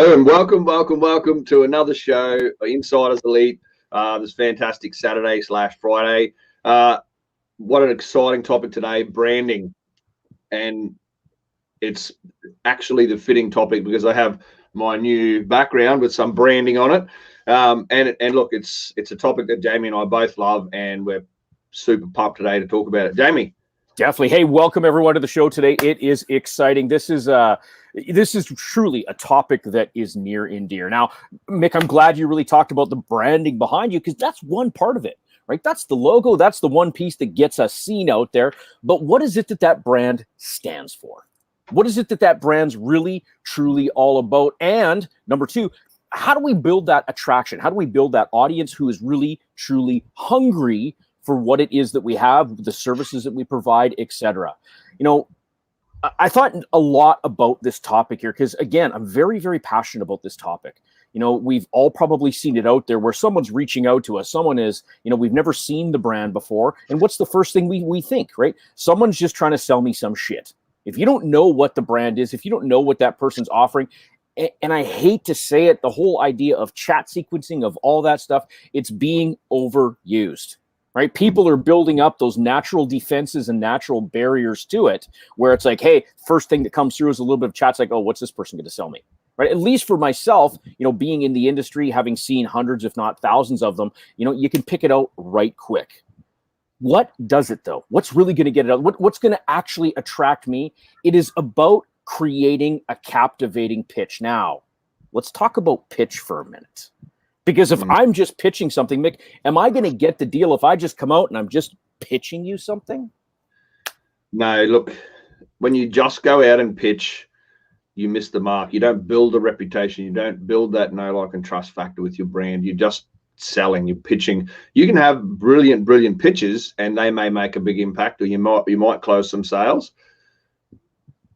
Hello and welcome to another show, Insiders Elite. This fantastic Saturday/Friday. What an exciting topic today, branding. And it's actually the fitting topic because I have my new background with some branding on it. And look, it's a topic that Jamie and I both love, and we're super pumped today to talk about it. Jamie. Definitely. Hey, welcome everyone to the show today. It is exciting. This is truly a topic that is near and dear. Now, Mick, I'm glad you really talked about the branding behind you, because that's one part of it, right? That's the logo. That's the one piece that gets us seen out there. But what is it that brand stands for? What is it that brand's really, truly all about? And number two, how do we build that attraction? How do we build that audience who is really, truly hungry for what it is that we have, the services that we provide, etc. You know, I thought a lot about this topic here because, again, I'm very, very passionate about this topic. You know, we've all probably seen it out there where someone's reaching out to us. Someone is, you know, we've never seen the brand before. And what's the first thing we think, right? Someone's just trying to sell me some shit. If you don't know what the brand is, if you don't know what that person's offering, and I hate to say it, the whole idea of chat sequencing, of all that stuff, it's being overused. Right? People are building up those natural defenses and natural barriers to it, where it's like, hey, first thing that comes through is a little bit of chat's like, oh, what's this person going to sell me? Right? At least for myself, you know, being in the industry, having seen hundreds, if not thousands of them, you know, you can pick it out right quick. What does it though? What's really going to get it out? What's going to actually attract me? It is about creating a captivating pitch. Now, let's talk about pitch for a minute. Because if I'm just pitching something, Mick, am I going to get the deal if I just come out and I'm just pitching you something? No, look, when you just go out and pitch, you miss the mark. You don't build a reputation. You don't build that know, like, and trust factor with your brand. You're just selling, you're pitching. You can have brilliant pitches and they may make a big impact, or you might close some sales.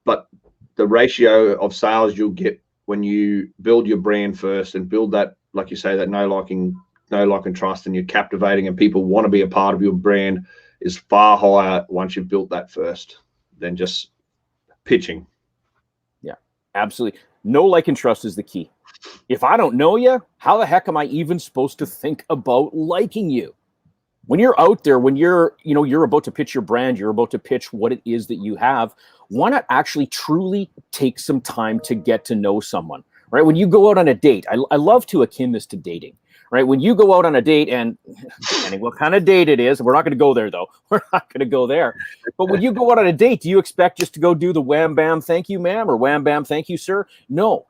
But the ratio of sales you'll get when you build your brand first and build that, like you say, that know, like, and trust, and you're captivating and people want to be a part of your brand, is far higher once you've built that first than just pitching. Yeah, absolutely. Know, like, and trust is the key. If I don't know you, how the heck am I even supposed to think about liking you? When you're out there, when you're about to pitch your brand, you're about to pitch what it is that you have, why not actually truly take some time to get to know someone? Right? When you go out on a date, I love to akin this to dating, right? When you go out on a date, and depending what kind of date it is, we're not going to go there though. We're not going to go there. But when you go out on a date, do you expect just to go do the wham, bam, thank you, ma'am, or wham, bam, thank you, sir? No.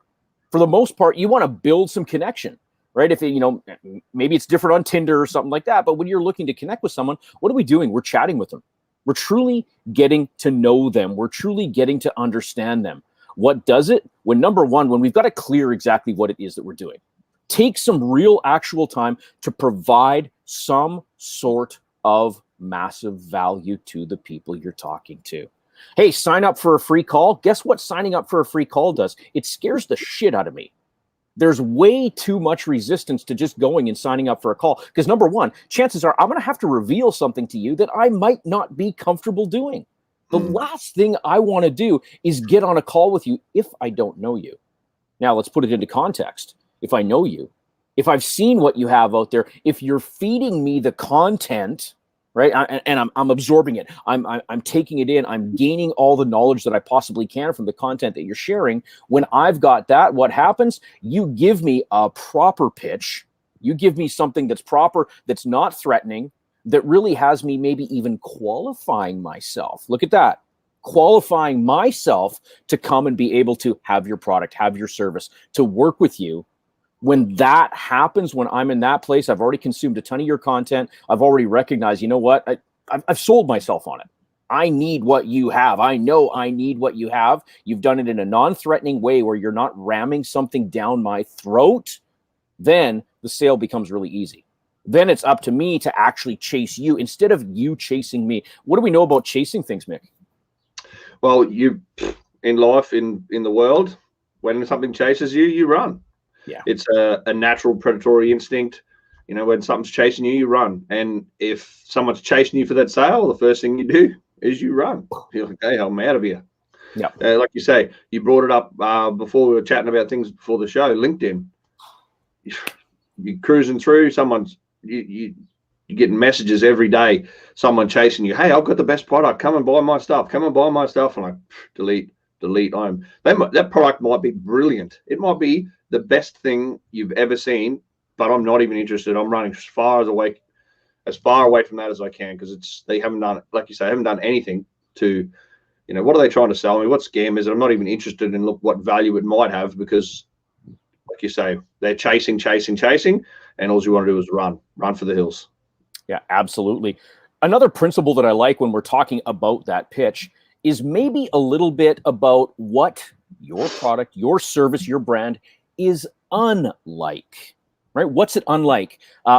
For the most part, you want to build some connection, right? If maybe it's different on Tinder or something like that, but when you're looking to connect with someone, what are we doing? We're chatting with them. We're truly getting to know them. We're truly getting to understand them. What does it? When we've got to clear exactly what it is that we're doing. Take some real actual time to provide some sort of massive value to the people you're talking to. Hey, sign up for a free call. Guess what signing up for a free call does? It scares the shit out of me. There's way too much resistance to just going and signing up for a call. Because number one, chances are I'm going to have to reveal something to you that I might not be comfortable doing. The last thing I want to do is get on a call with you if I don't know you. Now, let's put it into context. If I know you, if I've seen what you have out there, if you're feeding me the content, right, and I'm absorbing it, I'm taking it in, I'm gaining all the knowledge that I possibly can from the content that you're sharing. When I've got that, what happens? You give me a proper pitch. You give me something that's proper, that's not threatening, that really has me maybe even qualifying myself. Look at that. Qualifying myself to come and be able to have your product, have your service, to work with you. When that happens, when I'm in that place, I've already consumed a ton of your content. I've already recognized, you know what? I've sold myself on it. I need what you have. I know I need what you have. You've done it in a non-threatening way where you're not ramming something down my throat. Then the sale becomes really easy. Then it's up to me to actually chase you instead of you chasing me. What do we know about chasing things, Mick? Well, you in life, in the world, when something chases you, you run. Yeah, it's a natural predatory instinct. You know, when something's chasing you, you run. And if someone's chasing you for that sale, the first thing you do is you run. You're like, hey, I'm out of here. Yeah. Like you say, you brought it up before we were chatting about things before the show. LinkedIn, you're cruising through. You're getting messages every day. Someone chasing you. Hey, I've got the best product. Come and buy my stuff. Come and buy my stuff. And like, delete. That product might be brilliant. It might be the best thing you've ever seen, but I'm not even interested. I'm running as far away from that as I can, because they haven't done, like you say, haven't done anything to, what are they trying to sell me? What scam is it? I'm not even interested in what value it might have, because, like you say, they're chasing, and all you want to do is run for the hills. Yeah, absolutely. Another principle that I like when we're talking about that pitch is maybe a little bit about what your product, your service, your brand is unlike, right? What's it unlike?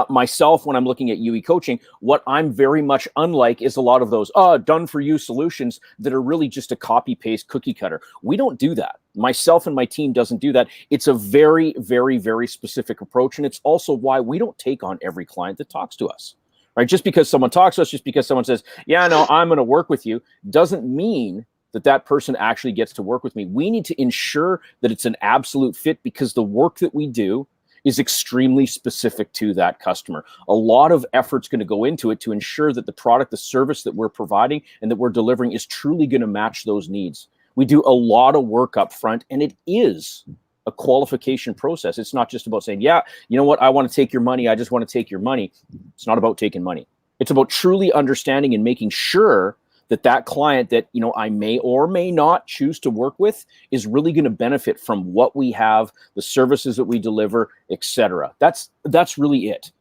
Myself, when I'm looking at UE coaching, what I'm very much unlike is a lot of those done for you solutions that are really just a copy paste cookie cutter. We don't do that. Myself and my team doesn't do that. It's a very, very, very specific approach. And it's also why we don't take on every client that talks to us. Right? Just because someone talks to us, just because someone says, yeah, no, I'm going to work with you, doesn't mean that person actually gets to work with me. We need to ensure that it's an absolute fit, because the work that we do is extremely specific to that customer. A lot of effort's going to go into it to ensure that the product, the service that we're providing and that we're delivering is truly going to match those needs. We do a lot of work up front, and it is a qualification process. It's not just about saying, yeah, you know what, I want to take your money. I just want to take your money. It's not about taking money. It's about truly understanding and making sure that client that, I may or may not choose to work with is really going to benefit from what we have, the services that we deliver, etc. That's really it.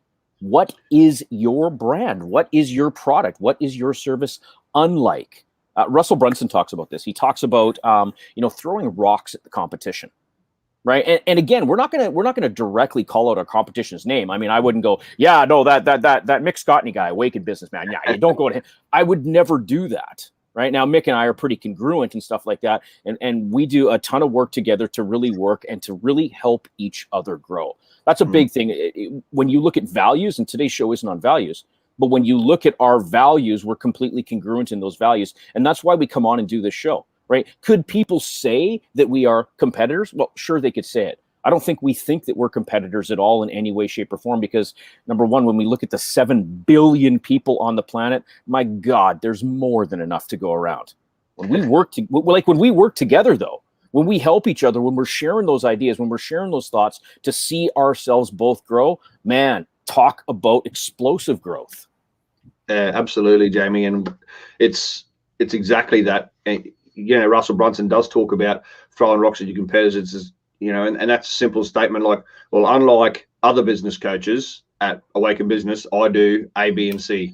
What is your brand? What is your product? What is your service unlike? Russell Brunson talks about this. He talks about, throwing rocks at the competition. Right. And again, we're not gonna directly call out our competition's name. I mean, I wouldn't go, yeah, no, that Mick Scotney guy, Awakened Businessman. Yeah, you don't go to him. I would never do that. Right now, Mick and I are pretty congruent and stuff like that. And we do a ton of work together to really work and to really help each other grow. That's a big thing. When you look at values, and today's show isn't on values, but when you look at our values, we're completely congruent in those values. And that's why we come on and do this show. Right? Could people say that we are competitors? Well, sure, they could say it. I don't think we think that we're competitors at all in any way, shape, or form, because number one, when we look at the 7 billion people on the planet, my God, there's more than enough to go around. When we work together, though, when we help each other, when we're sharing those ideas, when we're sharing those thoughts to see ourselves both grow, man, talk about explosive growth. Absolutely, Jamie. And it's exactly that. Russell Brunson does talk about throwing rocks at your competitors, and that's a simple statement like, well, unlike other business coaches at Awaken Business, I do A, B, and C.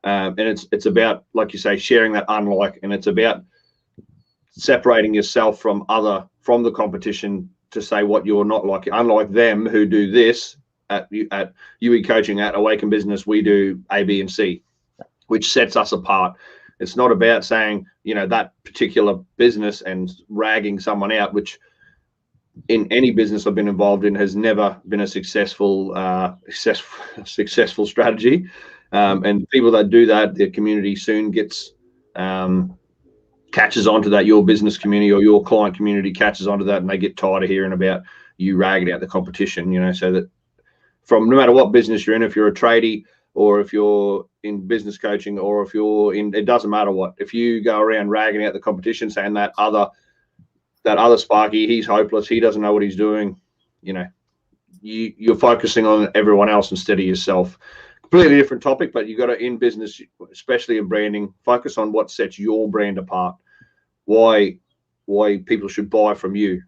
And it's about, like you say, sharing that unlike, and it's about separating yourself from the competition to say what you're not like. Unlike them who do this at UE Coaching, at Awaken Business, we do A, B, and C, which sets us apart. It's not about saying, that particular business and ragging someone out, which in any business I've been involved in has never been a successful strategy. And people that do that, their community soon catches onto that. Your business community or your client community catches onto that, and they get tired of hearing about you ragging out the competition, so that from no matter what business you're in, if you're a tradie, or if you're in business coaching, or if you're in, it doesn't matter what, if you go around ragging out the competition, saying that other Sparky, he's hopeless, he doesn't know what he's doing, you're focusing on everyone else instead of yourself. Completely different topic, but you got to, in business, especially in branding, focus on what sets your brand apart, why people should buy from you.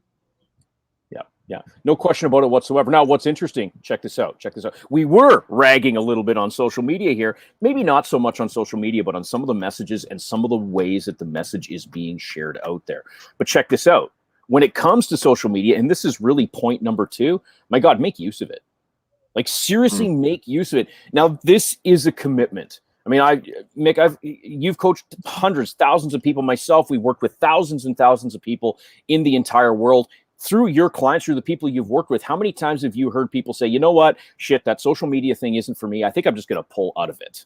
Yeah, no question about it whatsoever. Now, what's interesting, check this out. We were ragging a little bit on social media here, maybe not so much on social media, but on some of the messages and some of the ways that the message is being shared out there. But check this out. When it comes to social media, and this is really point number 2, my God, make use of it. Like, seriously, make use of it. Now, this is a commitment. I mean, Mick, you've coached hundreds, thousands of people. Myself, we worked with thousands and thousands of people in the entire world. Through your clients, through the people you've worked with, how many times have you heard people say, you know what, shit, that social media thing isn't for me. I think I'm just going to pull out of it.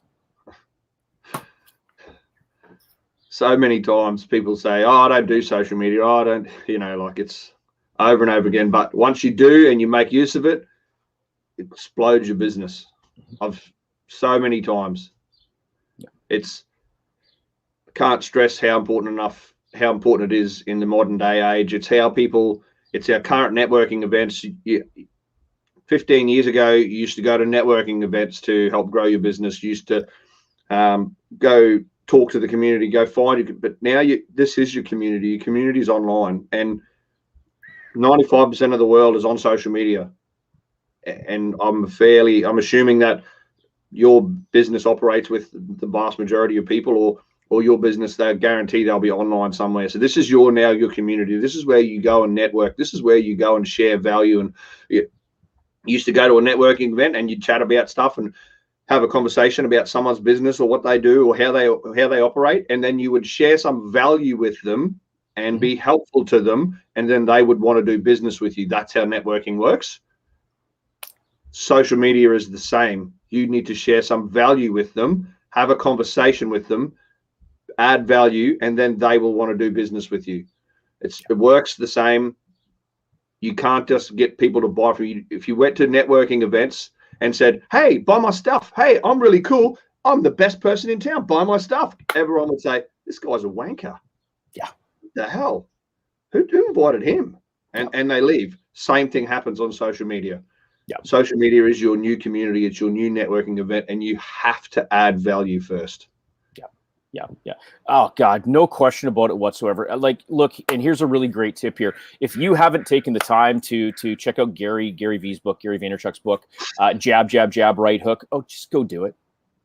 so many times people say, oh, I don't do social media. Oh, I don't, like it's over and over again. But once you do and you make use of it, it explodes your business. I've so many times. It's can't stress how important it is in the modern day age. It's our current networking events. 15 years ago, you used to go to networking events to help grow your business. You used to go talk to the community, go find it. But now this is your community. Your community is online, and 95% of the world is on social media. And I'm assuming that your business operates with the vast majority of people, or your business, they're guaranteed they'll be online somewhere. So this is your community. This is where you go and network. This is where you go and share value. And you used to go to a networking event and you'd chat about stuff and have a conversation about someone's business or what they do or how they operate, and then you would share some value with them and be helpful to them, and then they would want to do business with you. That's how networking works. Social media is the same. You need to share some value with them, have a conversation with them, add value, and then they will want to do business with you. It works the same. You can't just get people to buy from you. If you went to networking events and said, hey, buy my stuff. Hey, I'm really cool. I'm the best person in town. Buy my stuff. Everyone would say, this guy's a wanker. Yeah. What the hell? Who invited him? And they leave. Same thing happens on social media. Yeah. Social media is your new community. It's your new networking event, and you have to add value first. Yeah. Oh God, no question about it whatsoever. Like, look, and here's a really great tip here. If you haven't taken the time to check out Gary V's book, Gary Vaynerchuk's book, Jab, Jab, Jab, Right Hook, just go do it.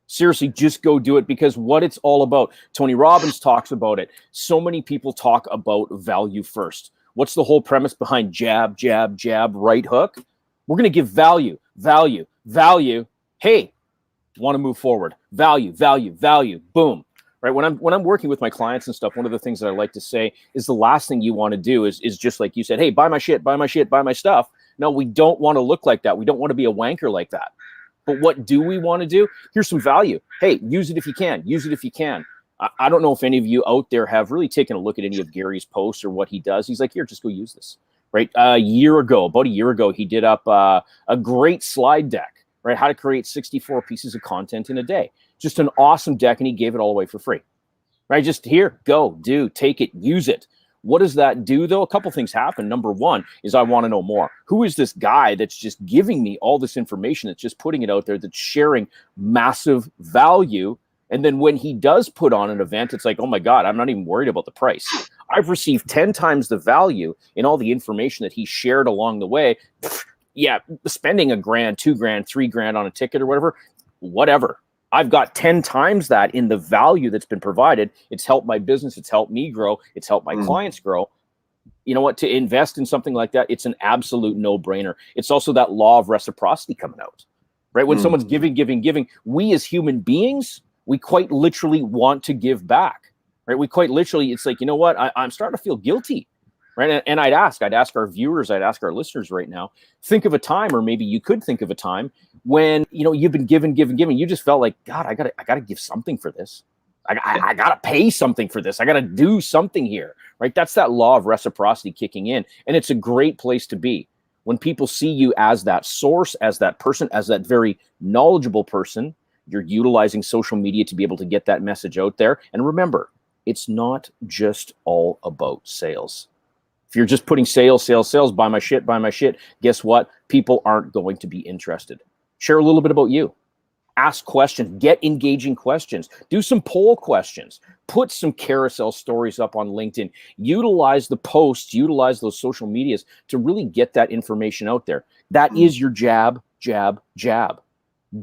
Seriously, just go do it, because what it's all about. Tony Robbins talks about it. So many people talk about value first. What's the whole premise behind Jab, Jab, Jab, Right Hook? We're going to give value. Hey, want to move forward. Value. Boom. Right. When I'm working with my clients and stuff, one of the things that I like to say is the last thing you want to do is just like you said, hey, buy my shit, buy my stuff. No, we don't want to look like that. We don't want to be a wanker like that. But what do we want to do? Here's some value. Hey, use it if you can. I don't know if any of you out there have really taken a look at any of Gary's posts or what he does. He's like, here, just go use this. Right. About a year ago, he did up a great slide deck. Right. How to create 64 pieces of content in a day. Just an awesome deck, and he gave it all away for free. Right? Just here, go, do, take it, use it. What does that do, though? A couple things happen. Number one is I want to know more. Who is this guy that's just giving me all this information, that's just putting it out there, that's sharing massive value? And then when he does put on an event, it's like, oh my God, I'm not even worried about the price. I've received 10 times the value in all the information that he shared along the way. Yeah, spending $1,000, $2,000, $3,000 on a ticket or whatever. I've got 10 times that in the value that's been provided. It's helped my business. It's helped me grow. It's helped my clients grow. You know what? To invest in something like that, it's an absolute no-brainer. It's also that law of reciprocity coming out, right? When someone's giving, we as human beings, we quite literally want to give back, right? We quite literally, it's like, you know what? I'm starting to feel guilty. Right. And I'd ask our viewers, I'd ask our listeners right now, think of a time, or maybe you could think of a time when, you've been giving. You just felt like, God, I gotta give something for this. I gotta pay something for this. I gotta do something here. Right. That's that law of reciprocity kicking in. And it's a great place to be when people see you as that source, as that person, as that very knowledgeable person. You're utilizing social media to be able to get that message out there. And remember, it's not just all about sales. If you're just putting sales, buy my shit, guess what? People aren't going to be interested. Share a little bit about you. Ask questions. Get engaging questions. Do some poll questions. Put some carousel stories up on LinkedIn. Utilize the posts, utilize those social medias to really get that information out there. That is your jab.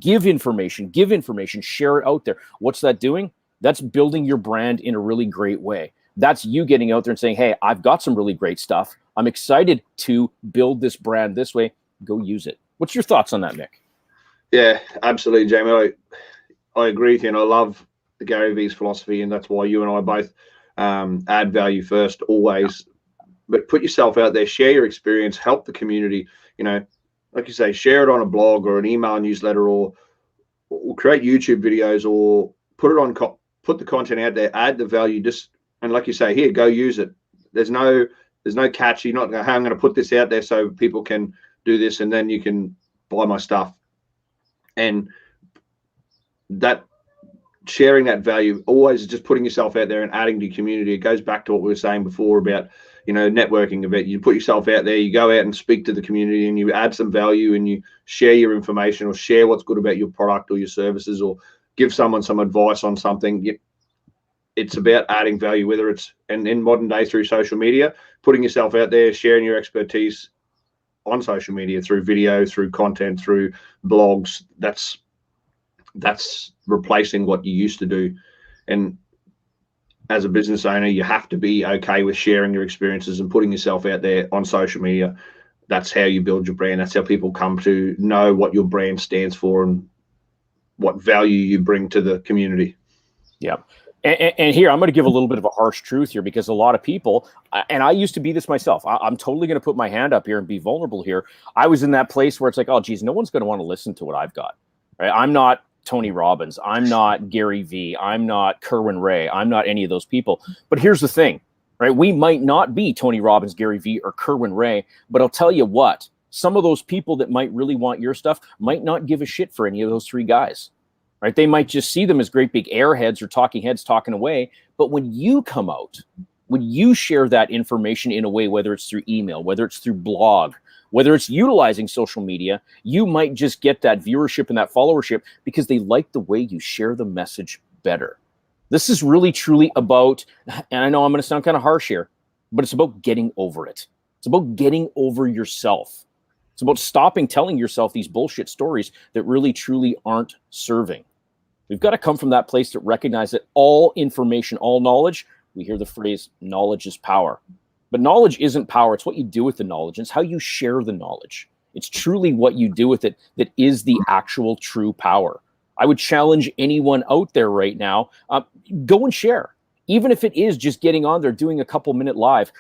Give information, share it out there. What's that doing? That's building your brand in a really great way. That's you getting out there and saying, hey, I've got some really great stuff. I'm excited to build this brand this way. Go use it. What's your thoughts on that, Mick? Yeah, absolutely, Jamie. I agree with you, and I love the Gary V's philosophy, and that's why you and I both add value first, always. But put yourself out there, share your experience, help the community. Like you say, share it on a blog or an email newsletter, or create YouTube videos, or put put the content out there, add the value, and like you say, here, go use it. There's no catch. You're not going, hey, I'm going to put this out there so people can do this, and then you can buy my stuff. And that sharing that value, always just putting yourself out there and adding to your community. It goes back to what we were saying before about, networking event. You put yourself out there, you go out and speak to the community, and you add some value, and you share your information or share what's good about your product or your services, or give someone some advice on something. It's about adding value, whether it's, and in modern day through social media, putting yourself out there, sharing your expertise on social media through video, through content, through blogs. That's replacing what you used to do. And as a business owner, you have to be okay with sharing your experiences and putting yourself out there on social media. That's how you build your brand. That's how people come to know what your brand stands for and what value you bring to the community. Yeah. And here, I'm going to give a little bit of a harsh truth here, because a lot of people, and I used to be this myself, I'm totally going to put my hand up here and be vulnerable here. I was in that place where it's like, oh, geez, no one's going to want to listen to what I've got. Right? I'm not Tony Robbins. I'm not Gary Vee. I'm not Kerwin Ray. I'm not any of those people. But here's the thing, right? We might not be Tony Robbins, Gary Vee, or Kerwin Ray, but I'll tell you what, some of those people that might really want your stuff might not give a shit for any of those three guys. Right? They might just see them as great big airheads or talking heads talking away. But when you come out, when you share that information in a way, whether it's through email, whether it's through blog, whether it's utilizing social media, you might just get that viewership and that followership because they like the way you share the message better. This is really, truly about, and I know I'm going to sound kind of harsh here, but it's about getting over it. It's about getting over yourself. It's about stopping telling yourself these bullshit stories that really, truly aren't serving. We've got to come from that place to recognize that all information, all knowledge, we hear the phrase, knowledge is power. But knowledge isn't power. It's what you do with the knowledge. It's how you share the knowledge. It's truly what you do with it that is the actual true power. I would challenge anyone out there right now, go and share. Even if it is just getting on there, doing a couple-minute live,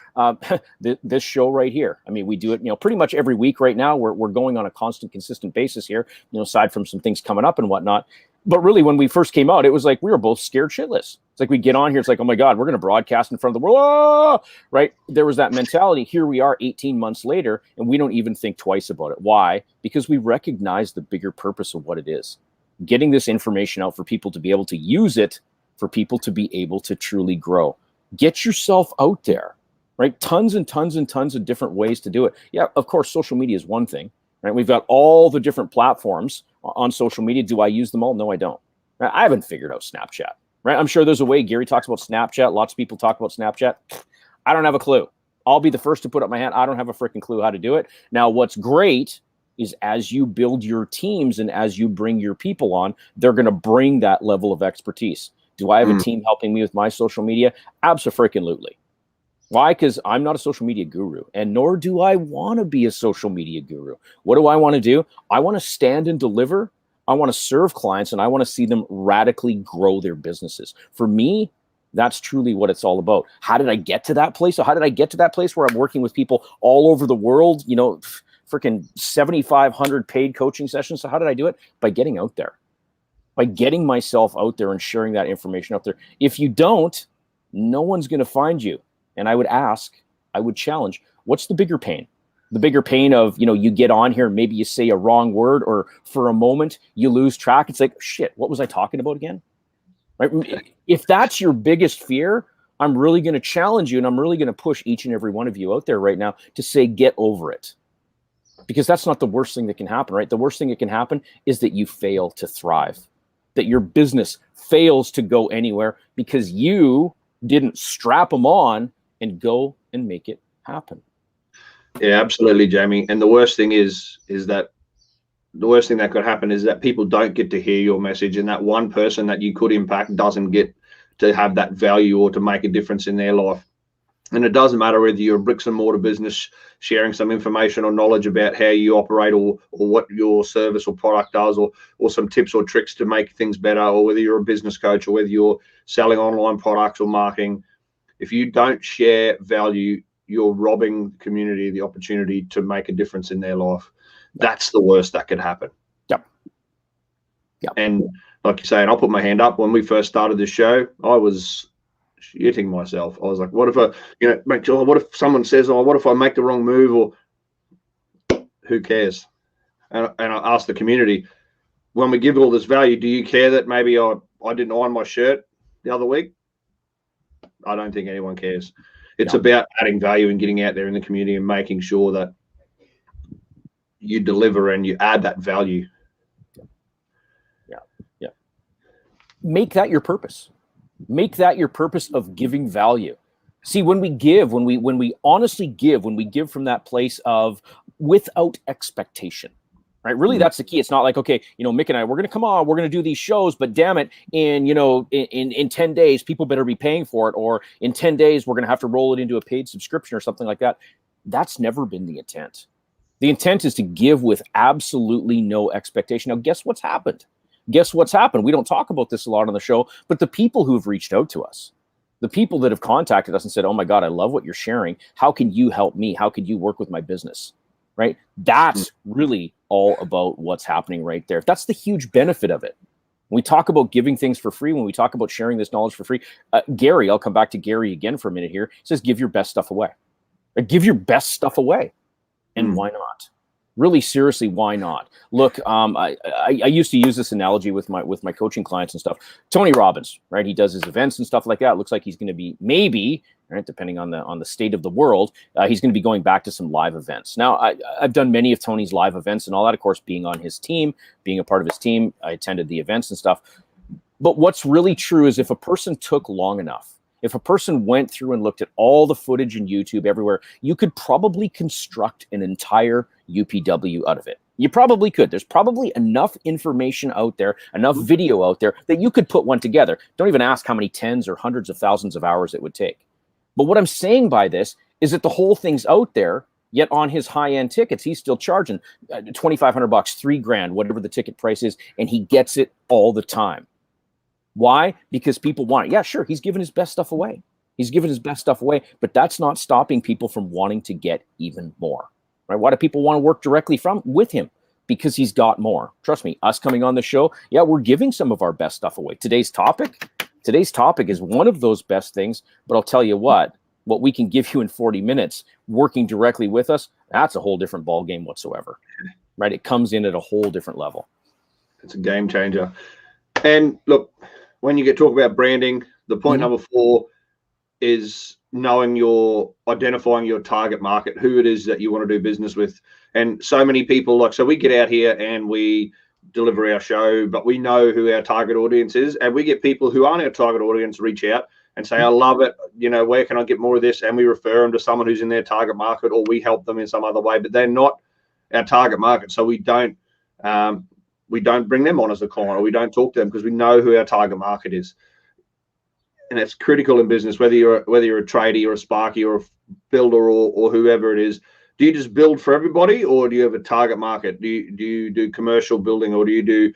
this show right here. I mean, we do it, pretty much every week right now. We're going on a constant, consistent basis here, aside from some things coming up and whatnot. But really, when we first came out, it was like we were both scared shitless. It's like we get on here, it's like, oh my God, we're going to broadcast in front of the world, ah! Right? There was that mentality. Here we are 18 months later, and we don't even think twice about it. Why? Because we recognize the bigger purpose of what it is. Getting this information out for people to be able to use it, for people to be able to truly grow. Get yourself out there, right? Tons and tons and tons of different ways to do it. Yeah, of course, social media is one thing, right? We've got all the different platforms on social media. Do I use them all? No, I don't. Right? I haven't figured out Snapchat, right? I'm sure there's a way. Gary talks about Snapchat. Lots of people talk about Snapchat. I don't have a clue. I'll be the first to put up my hand. I don't have a freaking clue how to do it. Now, what's great is as you build your teams and as you bring your people on, they're going to bring that level of expertise. Do I have a team helping me with my social media? Abso-freaking-lutely. Why? Because I'm not a social media guru, and nor do I want to be a social media guru. What do I want to do? I want to stand and deliver. I want to serve clients, and I want to see them radically grow their businesses. For me, that's truly what it's all about. How did I get to that place? So how did I get to that place where I'm working with people all over the world, freaking 7,500 paid coaching sessions? So how did I do it? By getting out there. By getting myself out there and sharing that information out there. If you don't, no one's going to find you. And I would challenge, what's the bigger pain? The bigger pain of, you get on here and maybe you say a wrong word, or for a moment you lose track. It's like, shit, what was I talking about again? Right? If that's your biggest fear, I'm really going to challenge you, and I'm really going to push each and every one of you out there right now to say, get over it. Because that's not the worst thing that can happen, right? The worst thing that can happen is that you fail to thrive. That your business fails to go anywhere because you didn't strap them on and go and make it happen. Yeah, absolutely, Jamie. And the worst thing is that the worst thing that could happen is that people don't get to hear your message, and that one person that you could impact doesn't get to have that value or to make a difference in their life. And it doesn't matter whether you're a bricks and mortar business sharing some information or knowledge about how you operate or what your service or product does, or some tips or tricks to make things better, or whether you're a business coach or whether you're selling online products or marketing. If you don't share value, you're robbing the community the opportunity to make a difference in their life. That's the worst that could happen. Yep. And like you say, and I'll put my hand up. When we first started this show, I was shitting myself. I was like, what if what if someone says, oh, what if I make the wrong move, or who cares? And I asked the community, when we give all this value, do you care that maybe I didn't iron my shirt the other week? I don't think anyone cares. It's about adding value and getting out there in the community and making sure that you deliver and you add that value. Yeah. Make that your purpose. Make that your purpose of giving value. See, when we give, when we honestly give, when we give from that place of without expectation, right? Really, that's the key. It's not like, okay, Mick and I, we're going to come on, we're going to do these shows, but damn it, in 10 days, people better be paying for it. Or in 10 days, we're going to have to roll it into a paid subscription or something like that. That's never been the intent. The intent is to give with absolutely no expectation. Now, guess what's happened? We don't talk about this a lot on the show, but the people who've reached out to us, the people that have contacted us and said, oh my God, I love what you're sharing. How can you help me? How could you work with my business? Right? That's really all about what's happening right there. That's the huge benefit of it. When we talk about giving things for free, when we talk about sharing this knowledge for free, Gary, I'll come back to Gary again for a minute here, says, give your best stuff away. Give your best stuff away. And why not? Really, seriously, why not? Look, I used to use this analogy with my coaching clients and stuff. Tony Robbins, right? He does his events and stuff like that. It looks like he's going to be maybe, right, depending on the state of the world, he's going to be going back to some live events. Now, I've done many of Tony's live events and all that. Of course, being on his team, being a part of his team, I attended the events and stuff. But what's really true is if a person took long enough, if a person went through and looked at all the footage in YouTube everywhere, you could probably construct an entire UPW out of it. You probably could. There's probably enough information out there, enough video out there that you could put one together. Don't even ask how many tens or hundreds of thousands of hours it would take. But what I'm saying by this is that the whole thing's out there, yet on his high-end tickets, he's still charging $2,500, $3,000, whatever the ticket price is, and he gets it all the time. Why? Because people want it. Yeah, sure, he's giving his best stuff away. But that's not stopping people from wanting to get even more. Right? Why do people want to work directly with him? Because he's got more. Trust me, us coming on the show, yeah, we're giving some of our best stuff away. Today's topic is one of those best things, but I'll tell you what we can give you in 40 minutes working directly with us, that's a whole different ball game whatsoever. Right? It comes in at a whole different level. It's a game changer. And look, when you talk about branding, the point number 4 is identifying your target market, who it is that you want to do business with. And so many people, so we get out here and we deliver our show, but we know who our target audience is. And we get people who aren't our target audience reach out and say, I love it. Where can I get more of this? And we refer them to someone who's in their target market, or we help them in some other way, but they're not our target market. So we don't bring them on as a client, or we don't talk to them because we know who our target market is. And it's critical in business, whether you're a tradie or a sparky or a builder or whoever it is. Do you just build for everybody, or do you have a target market? Do you do commercial building, or do you do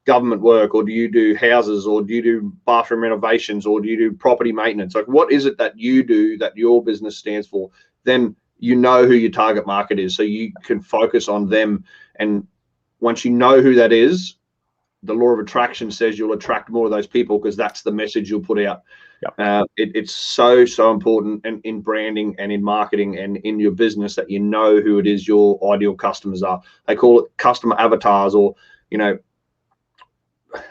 government work, or do you do houses, or do you do bathroom renovations, or do you do property maintenance? Like, what is it that you do that your business stands for? Then you know who your target market is, so you can focus on them. And once you know who that is, the law of attraction says you'll attract more of those people, because that's the message you'll put out. Yep. It's so important in branding and in marketing and in your business that you know who it is your ideal customers are. They call it customer avatars, or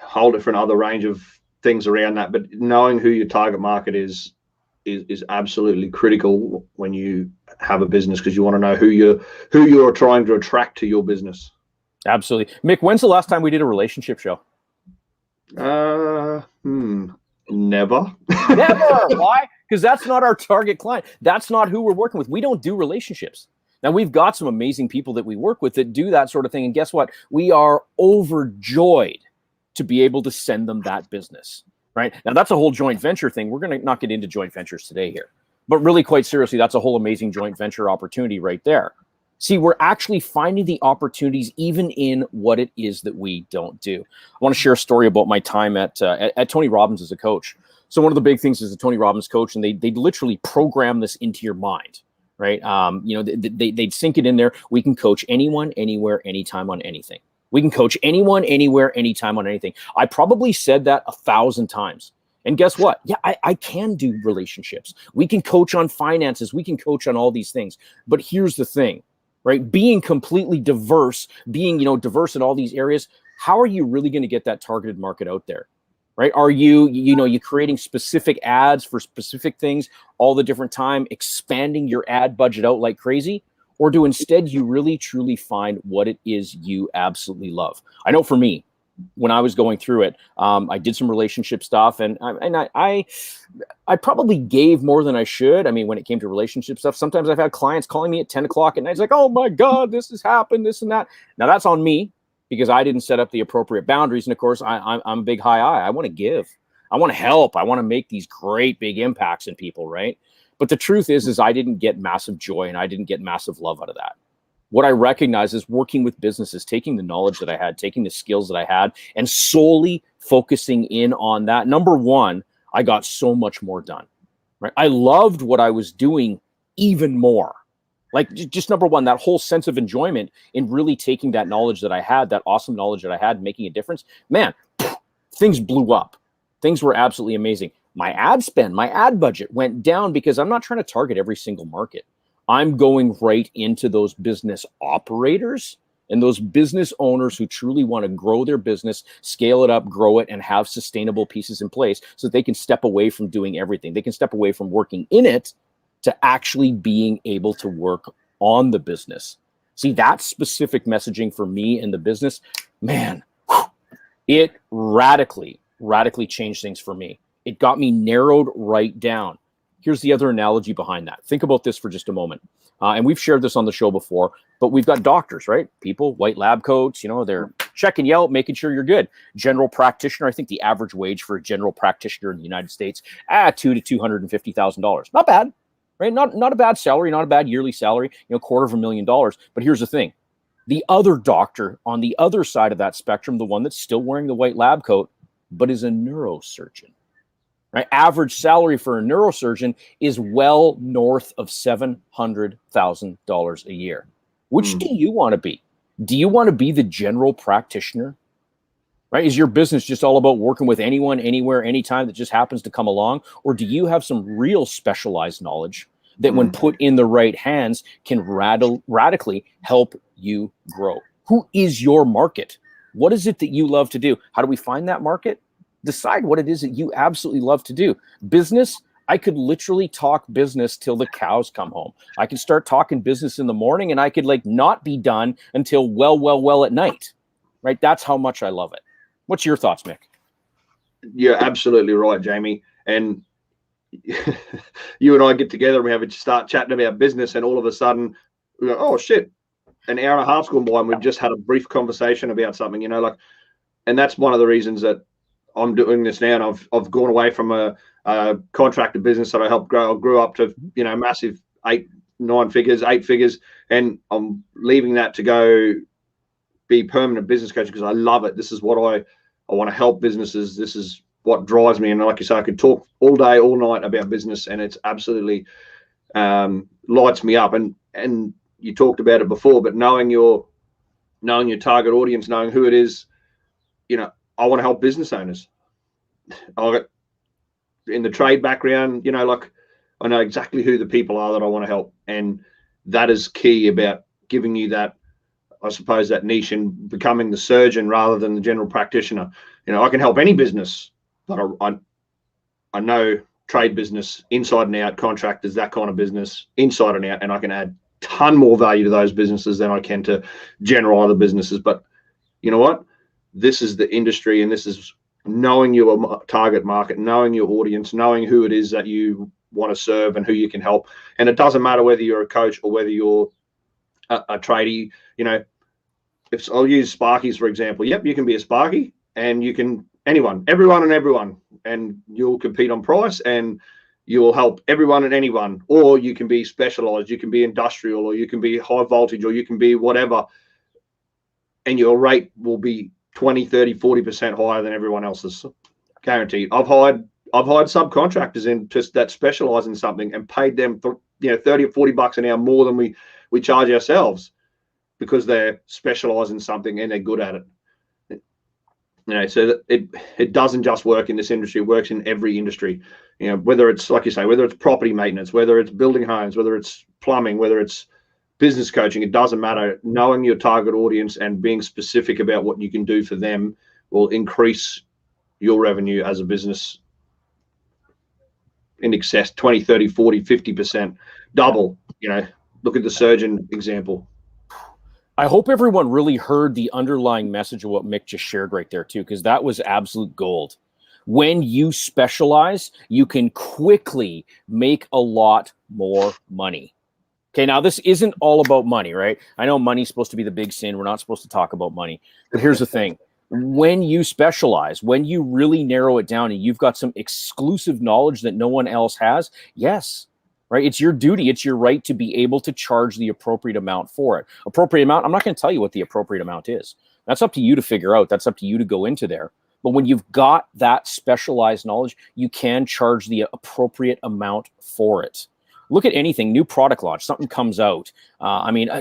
whole different other range of things around that. But knowing who your target market is absolutely critical when you have a business, because you want to know who you're trying to attract to your business. Absolutely. Mick, when's the last time we did a relationship show? Never. Never. Why? Because that's not our target client. That's not who we're working with. We don't do relationships. Now, we've got some amazing people that we work with that do that sort of thing. And guess what? We are overjoyed to be able to send them that business. Right? Now, that's a whole joint venture thing. We're going to not get into joint ventures today here. But really, quite seriously, that's a whole amazing joint venture opportunity right there. See, we're actually finding the opportunities even in what it is that we don't do. I want to share a story about my time at Tony Robbins as a coach. So one of the big things is a Tony Robbins coach, and they literally program this into your mind, right? They'd sink it in there. We can coach anyone, anywhere, anytime on anything. We can coach anyone, anywhere, anytime on anything. I probably said that 1,000 times. And guess what? Yeah, I can do relationships. We can coach on finances. We can coach on all these things. But here's the thing, right? Being completely diverse, being, diverse in all these areas, how are you really going to get that targeted market out there? Right? Are you creating specific ads for specific things all the different time, expanding your ad budget out like crazy? Or do instead you really truly find what it is you absolutely love? I know for me, when I was going through it, I did some relationship stuff, and I probably gave more than I should. I mean, when it came to relationship stuff, sometimes I've had clients calling me at 10 o'clock at night. It's like, oh my God, this has happened, this and that. Now that's on me because I didn't set up the appropriate boundaries. And of course, I'm a big high eye. I want to give. I want to help. I want to make these great big impacts in people, right? But the truth is I didn't get massive joy and I didn't get massive love out of that. What I recognize is working with businesses, taking the knowledge that I had, taking the skills that I had, and solely focusing in on that. Number one, I got so much more done, right? I loved what I was doing even more. Like just number one, that whole sense of enjoyment in really taking that knowledge that I had, that awesome knowledge that I had, making a difference, man, things blew up. Things were absolutely amazing. My ad spend, my ad budget went down because I'm not trying to target every single market. I'm going right into those business operators and those business owners who truly want to grow their business, scale it up, grow it, and have sustainable pieces in place so that they can step away from doing everything. They can step away from working in it to actually being able to work on the business. See, that specific messaging for me in the business, man, it radically changed things for me. It got me narrowed right down. Here's the other analogy behind that. Think about this for just a moment. And we've shared this on the show before, but we've got doctors, right? People, white lab coats, they're checking you out, making sure you're good. General practitioner, I think the average wage for a general practitioner in the United States, $200,000 to $250,000. Not bad, right? Not a bad salary, not a bad yearly salary, $250,000. But here's the thing. The other doctor on the other side of that spectrum, the one that's still wearing the white lab coat, but is a neurosurgeon. Right? Average salary for a neurosurgeon is well north of $700,000 a year. Which do you want to be? Do you want to be the general practitioner? Right? Is your business just all about working with anyone, anywhere, anytime that just happens to come along? Or do you have some real specialized knowledge that when put in the right hands can radically help you grow? Who is your market? What is it that you love to do? How do we find that market? Decide what it is that you absolutely love to do. Business, I could literally talk business till the cows come home. I could start talking business in the morning and I could not be done until well at night, right? That's how much I love it. What's your thoughts, Mick? You're absolutely right, Jamie. And you and I get together and start chatting about business, and all of a sudden we go, oh shit, an hour and a half's gone by and we've just had a brief conversation about something, and that's one of the reasons that I'm doing this now. And I've gone away from a contractor business that I helped grow. I grew up to, massive 8 figures, and I'm leaving that to go be permanent business coach because I love it. This is what I want to help businesses. This is what drives me. And like you say, I could talk all day, all night about business, and it's absolutely lights me up. And you talked about it before, but knowing your target audience, knowing who it is, I want to help business owners. I got in the trade background, I know exactly who the people are that I want to help. And that is key about giving you that, I suppose, that niche and becoming the surgeon rather than the general practitioner. I can help any business, but I know trade business inside and out, contractors, that kind of business inside and out, and I can add a ton more value to those businesses than I can to general other businesses. But you know what? This is the industry, and this is knowing your target market, knowing your audience, knowing who it is that you want to serve and who you can help. And it doesn't matter whether you're a coach or whether you're a tradie. If I'll use Sparkies for example, yep, you can be a Sparky, and you can everyone, and you'll compete on price, and you'll help everyone and anyone. Or you can be specialized, you can be industrial, or you can be high voltage, or you can be whatever, and your rate will be 20, 30, 40% higher than everyone else's, guaranteed. I've hired subcontractors in just that specialize in something and paid them for, $30 or $40 an hour more than we charge ourselves. because they're specialized in something and they're good at it. So it doesn't just work in this industry, it works in every industry. Whether it's, like you say, whether it's property maintenance, whether it's building homes, whether it's plumbing, whether it's business coaching, it doesn't matter. Knowing your target audience and being specific about what you can do for them will increase your revenue as a business in excess 20, 30, 40, 50%, double. Look at the surgeon example. I hope everyone really heard the underlying message of what Mick just shared right there too, because that was absolute gold. When you specialize, you can quickly make a lot more money. Okay, now this isn't all about money, right? I know money's supposed to be the big sin. We're not supposed to talk about money. But here's the thing. When you specialize, when you really narrow it down and you've got some exclusive knowledge that no one else has, yes, right? It's your duty. It's your right to be able to charge the appropriate amount for it. Appropriate amount, I'm not going to tell you what the appropriate amount is. That's up to you to figure out. That's up to you to go into there. But when you've got that specialized knowledge, you can charge the appropriate amount for it. Look at anything, new product launch, something comes out.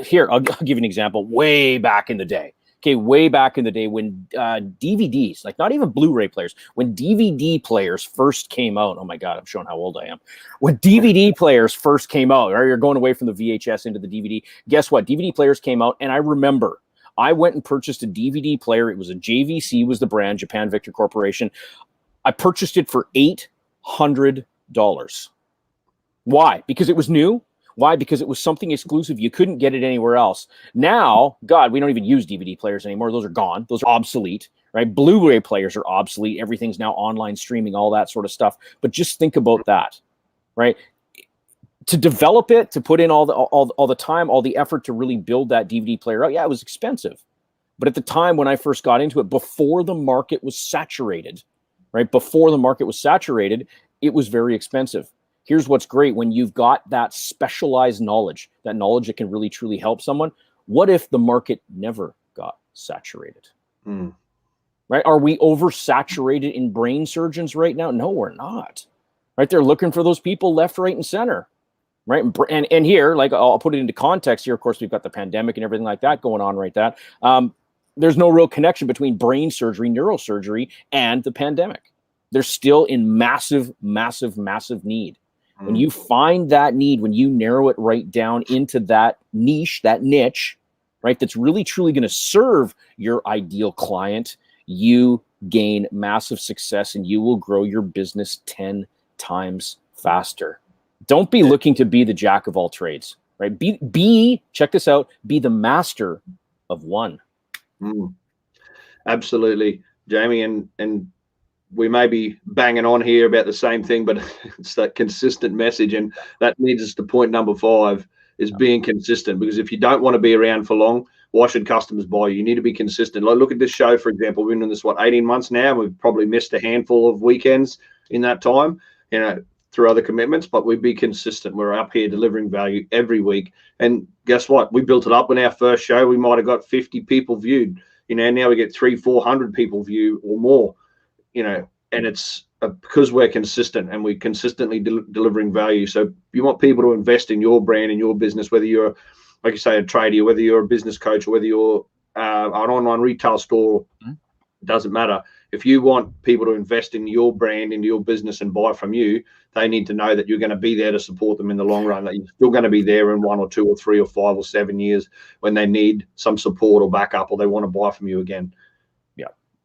Here, I'll give you an example. Way back in the day. Okay, way back in the day when DVDs, like not even Blu-ray players, when DVD players first came out. Oh my God, I'm showing how old I am. When DVD players first came out, or you're going away from the VHS into the DVD, guess what? DVD players came out, and I remember I went and purchased a DVD player. It was a JVC, was the brand, Japan Victor Corporation. I purchased it for $800. Why? Because it was new. Why? Because it was something exclusive. You couldn't get it anywhere else. Now, God, we don't even use DVD players anymore. Those are gone. Those are obsolete, right? Blu-ray players are obsolete. Everything's now online streaming, all that sort of stuff. But just think about that, right? To develop it, to put in all the time, all the effort to really build that DVD player out, yeah, it was expensive. But at the time when I first got into it, before the market was saturated, right? Before the market was saturated, it was very expensive. Here's what's great. When you've got that specialized knowledge, that knowledge that can really, truly help someone, what if the market never got saturated? Right? Are we oversaturated in brain surgeons right now? No, we're not. Right? They're looking for those people left, right, and center. Right? And here, like I'll put it into context here. Of course, we've got the pandemic and everything like that going on right now. There's no real connection between brain surgery, neurosurgery, and the pandemic. They're still in massive, massive, massive need. When you find that need, when you narrow it right down into that niche, that niche, right, that's really truly going to serve your ideal client, you gain massive success and you will grow your business 10 times faster. Don't be looking to be the jack of all trades, right? Be check this out, be the master of one. Absolutely, Jamie. And we may be banging on here about the same thing, but it's that consistent message. And that leads us to point number 5 is being consistent. Because if you don't want to be around for long, why should customers buy you? You need to be consistent. Like, look at this show, for example. We've been doing this, 18 months now. We've probably missed a handful of weekends in that time, through other commitments, but we'd be consistent. We're up here delivering value every week. And guess what? We built it up in our first show. We might have got 50 people viewed. Now we get 300-400 people view or more. And it's because we're consistent and we're consistently delivering value. So you want people to invest in your brand and your business, whether you're, like you say, a tradie, or whether you're a business coach, or whether you're an online retail store, it doesn't matter. If you want people to invest in your brand, into your business and buy from you, they need to know that you're going to be there to support them in the long run, that you're still going to be there in 1 or 2 or 3 or 5 or 7 years when they need some support or backup, or they want to buy from you again.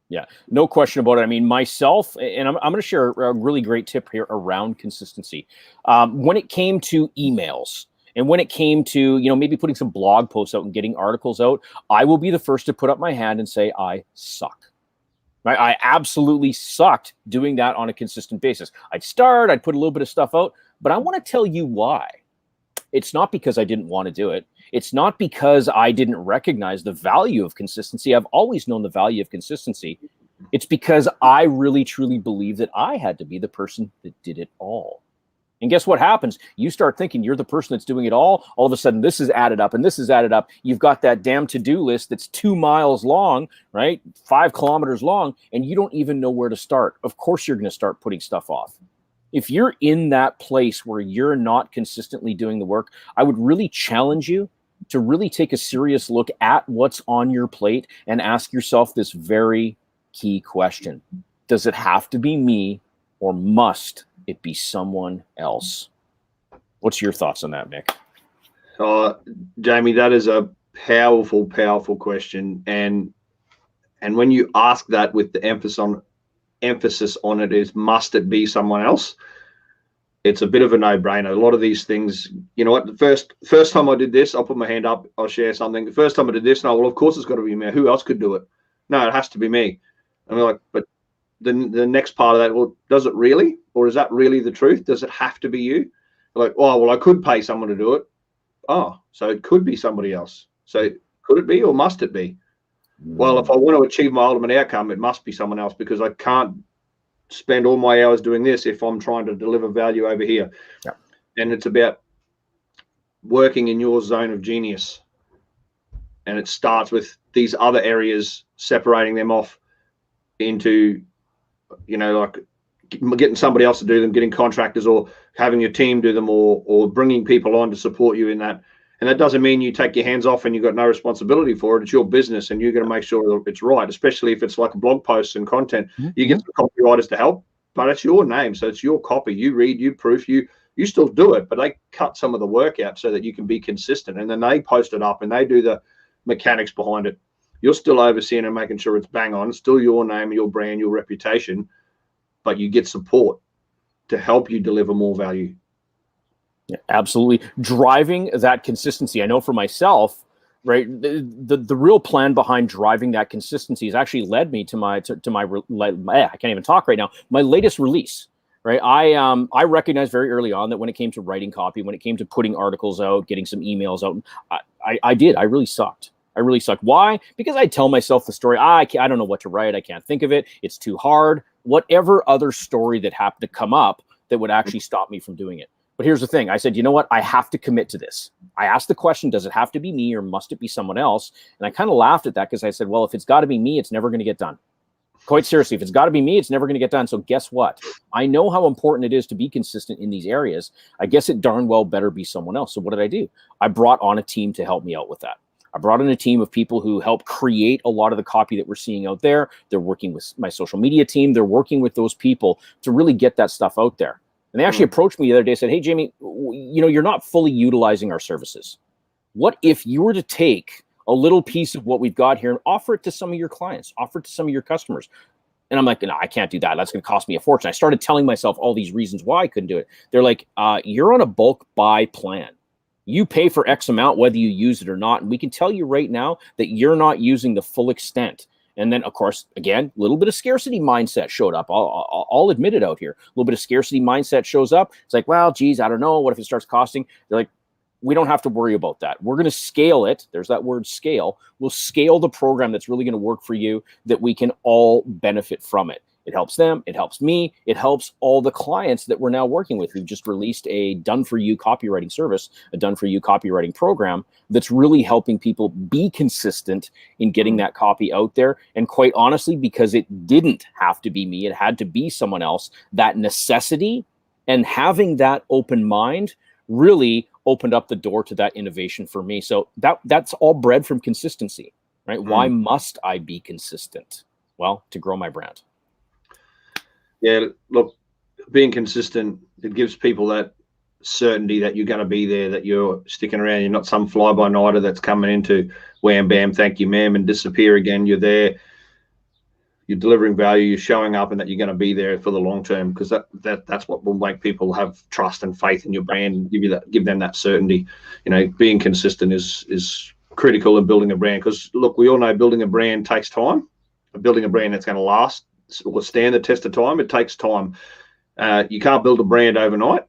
Yeah, no question about it. I mean, myself, and I'm going to share a really great tip here around consistency. When it came to emails and when it came to, maybe putting some blog posts out and getting articles out, I will be the first to put up my hand and say, I suck. Right? I absolutely sucked doing that on a consistent basis. I'd put a little bit of stuff out, but I want to tell you why. It's not because I didn't want to do it. It's not because I didn't recognize the value of consistency. I've always known the value of consistency. It's because I really, truly believe that I had to be the person that did it all. And guess what happens? You start thinking you're the person that's doing it all. All of a sudden, this is added up and this is added up. You've got that damn to-do list that's 2 miles long, right? 5 kilometers long, and you don't even know where to start. Of course, you're going to start putting stuff off. If you're in that place where you're not consistently doing the work, I would really challenge you to really take a serious look at what's on your plate and ask yourself this very key question. Does it have to be me, or must it be someone else? What's your thoughts on that, Mick? Jamie, that is a powerful, powerful question. And when you ask that with the emphasis on it is, must it be someone else? It's a bit of a no-brainer. A lot of these things, you know what, the first time I did this, I'll put my hand up, I'll share something. The first time I did this, no, well, of course it's got to be me. Who else could do it? No, it has to be me. And we're like, but the next part of that, well, does it really? Or is that really the truth? Does it have to be you? We're like, oh, well, I could pay someone to do it. Oh, so it could be somebody else. So could it be, or must it be? Well, if I want to achieve my ultimate outcome, it must be someone else, because I can't spend all my hours doing this if I'm trying to deliver value over here. Yep. And it's about working in your zone of genius. And it starts with these other areas, separating them off into, you know, like getting somebody else to do them, getting contractors, or having your team do them, or bringing people on to support you in that. And that doesn't mean you take your hands off and you've got no responsibility for it. It's your business, and you're going to make sure that it's right, especially if it's like blog posts and content. Mm-hmm. You get some copywriters to help, but it's your name. So it's your copy. You read, you proof, you still do it, but they cut some of the work out so that you can be consistent. And then they post it up and they do the mechanics behind it. You're still overseeing and making sure it's bang on. It's still your name, your brand, your reputation, but you get support to help you deliver more value. Yeah, absolutely. Driving that consistency. I know for myself, right, the real plan behind driving that consistency has actually led me to my I can't even talk right now, my latest release, right? I recognized very early on that when it came to writing copy, when it came to putting articles out, getting some emails out, I really sucked. Why? Because I tell myself the story. I don't know what to write. I can't think of it. It's too hard. Whatever other story that happened to come up that would actually stop me from doing it. But here's the thing. I said, you know what? I have to commit to this. I asked the question, does it have to be me, or must it be someone else? And I kind of laughed at that, because I said, well, if it's got to be me, it's never going to get done. Quite seriously, if it's got to be me, it's never going to get done. So guess what? I know how important it is to be consistent in these areas. I guess it darn well better be someone else. So what did I do? I brought on a team to help me out with that. I brought in a team of people who help create a lot of the copy that we're seeing out there. They're working with my social media team. They're working with those people to really get that stuff out there. And they actually approached me the other day and said, hey, Jamie, you know, you're not fully utilizing our services. What if you were to take a little piece of what we've got here and offer it to some of your clients, offer it to some of your customers? And I'm like, no, I can't do that. That's going to cost me a fortune. I started telling myself all these reasons why I couldn't do it. They're like, you're on a bulk buy plan. You pay for X amount, whether you use it or not. And we can tell you right now that you're not using the full extent. And then, of course, again, a little bit of scarcity mindset showed up. I'll admit it out here. A little bit of scarcity mindset shows up. It's like, well, geez, I don't know. What if it starts costing? They're like, we don't have to worry about that. We're going to scale it. There's that word scale. We'll scale the program that's really going to work for you, that we can all benefit from it. It helps them. It helps me. It helps all the clients that we're now working with. We've just released a done-for-you copywriting service, a done-for-you copywriting program that's really helping people be consistent in getting that copy out there. And quite honestly, because it didn't have to be me, it had to be someone else, that necessity and having that open mind really opened up the door to that innovation for me. So that's all bred from consistency, right? Why must I be consistent? Well, to grow my brand. Yeah, look, being consistent, it gives people that certainty that you're going to be there, that you're sticking around. You're not some fly-by-nighter that's coming into wham, bam, thank you, ma'am, and disappear again. You're there, you're delivering value, you're showing up, and that you're going to be there for the long term, because that's what will make people have trust and faith in your brand and give them that certainty. You know, being consistent is critical in building a brand, because, look, we all know building a brand takes time. Building a brand that's going to last or stand the test of time, it takes time. You can't build a brand overnight,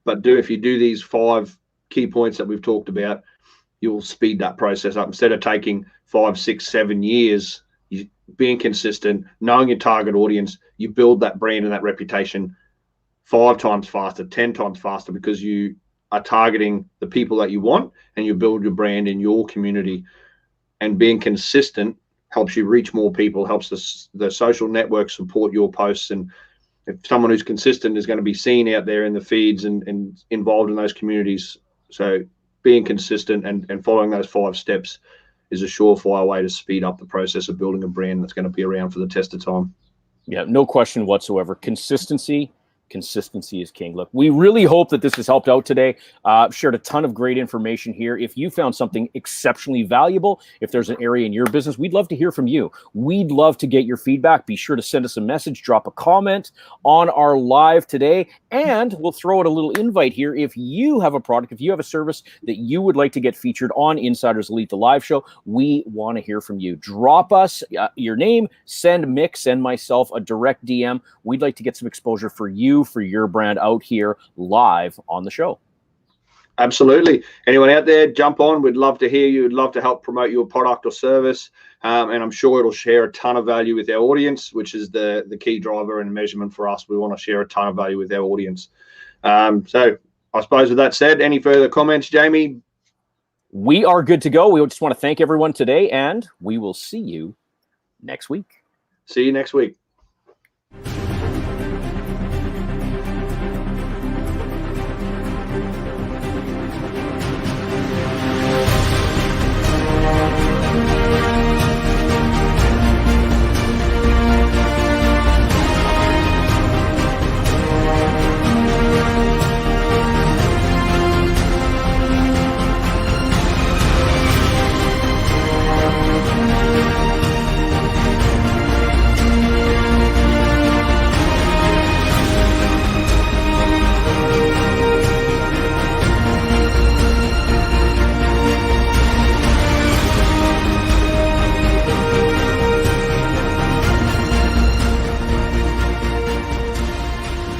but if you do these 5 key points that we've talked about, you'll speed that process up. Instead of taking 5, 6, 7 years, being consistent, knowing your target audience, you build that brand and that reputation 5 times faster, 10 times faster, because you are targeting the people that you want, and you build your brand in your community. And being consistent helps you reach more people, helps the social network support your posts. And if someone who's consistent is going to be seen out there in the feeds and involved in those communities. So being consistent and following those 5 steps is a surefire way to speed up the process of building a brand that's going to be around for the test of time. Yeah, no question whatsoever. Consistency is king. Look, we really hope that this has helped out today. Shared a ton of great information here. If you found something exceptionally valuable, if there's an area in your business, we'd love to hear from you. We'd love to get your feedback. Be sure to send us a message, drop a comment on our live today, and we'll throw out a little invite here. If you have a product, if you have a service that you would like to get featured on Insiders Elite, the live show, we want to hear from you. Drop us your name, send Mick, send myself a direct DM. We'd like to get some exposure for you, for your brand out here live on the show. Absolutely. Anyone out there, jump on. We'd love to hear you. We'd love to help promote your product or service. And I'm sure it'll share a ton of value with our audience, which is the key driver and measurement for us. We want to share a ton of value with our audience. So I suppose with that said, any further comments, Jamie? We are good to go. We just want to thank everyone today, and we will see you next week. See you next week.